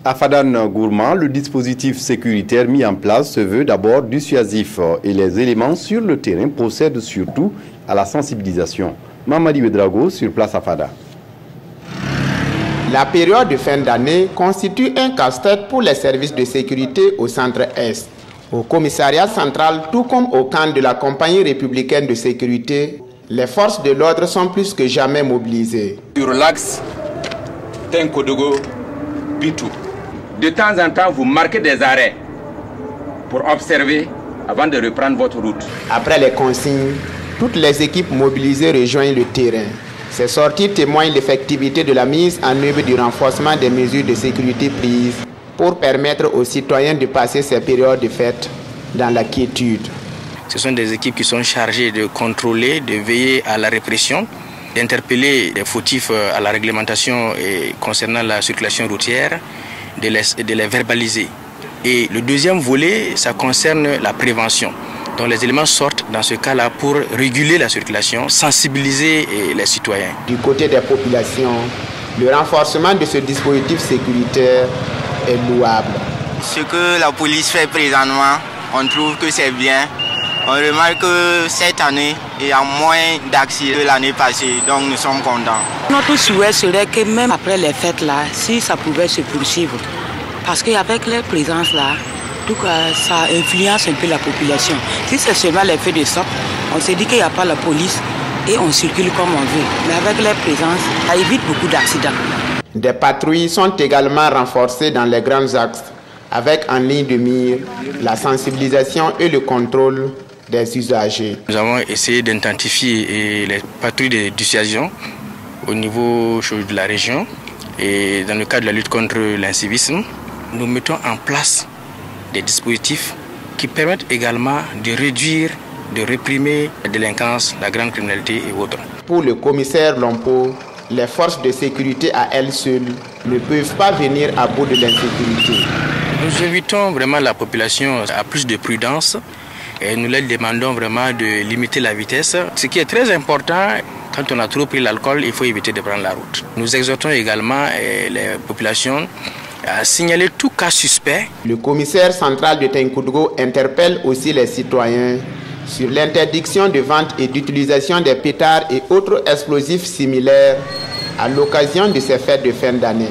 À Fadane Gourmand, le dispositif sécuritaire mis en place se veut d'abord dissuasif et les éléments sur le terrain procèdent surtout à la sensibilisation. Mamadi Ouedraogo sur place à Fada. La période de fin d'année constitue un casse-tête pour les services de sécurité au centre-est. Au commissariat central, tout comme au camp de la compagnie républicaine de sécurité, les forces de l'ordre sont plus que jamais mobilisées. Sur l'axe Tenkodogo, Bitou. De temps en temps, vous marquez des arrêts pour observer avant de reprendre votre route. Après les consignes, toutes les équipes mobilisées rejoignent le terrain. Ces sorties témoignent l'effectivité de la mise en œuvre du renforcement des mesures de sécurité prises pour permettre aux citoyens de passer ces périodes de fête dans la quiétude. Ce sont des équipes qui sont chargées de contrôler, de veiller à la répression, d'interpeller les fautifs à la réglementation et concernant la circulation routière, de les verbaliser. Et le deuxième volet, ça concerne la prévention. Donc les éléments sortent dans ce cas-là pour réguler la circulation, sensibiliser les citoyens. Du côté des populations, le renforcement de ce dispositif sécuritaire est louable. Ce que la police fait présentement, on trouve que c'est bien. On remarque que cette année, il y a moins d'accidents que l'année passée, donc nous sommes contents. Notre souhait serait que même après les fêtes là, si ça pouvait se poursuivre, parce qu'avec les présences là, tout ça influence un peu la population. Si c'est seulement les feux de sorte, on se dit qu'il n'y a pas la police et on circule comme on veut. Mais avec les présences, ça évite beaucoup d'accidents. Des patrouilles sont également renforcées dans les grands axes, avec en ligne de mire la sensibilisation et le contrôle des usagers. Nous avons essayé d'identifier les patrouilles de dissuasion au niveau de la région et dans le cadre de la lutte contre l'incivisme, nous mettons en place des dispositifs qui permettent également de réduire, de réprimer la délinquance, la grande criminalité et autres. Pour le commissaire Lompo, les forces de sécurité à elles seules ne peuvent pas venir à bout de l'insécurité. Nous invitons vraiment la population à plus de prudence et nous leur demandons vraiment de limiter la vitesse. Ce qui est très important, quand on a trop pris l'alcool, il faut éviter de prendre la route. Nous exhortons également les populations à signaler tout cas suspect. Le commissaire central de Tenkodogo interpelle aussi les citoyens sur l'interdiction de vente et d'utilisation des pétards et autres explosifs similaires à l'occasion de ces fêtes de fin d'année.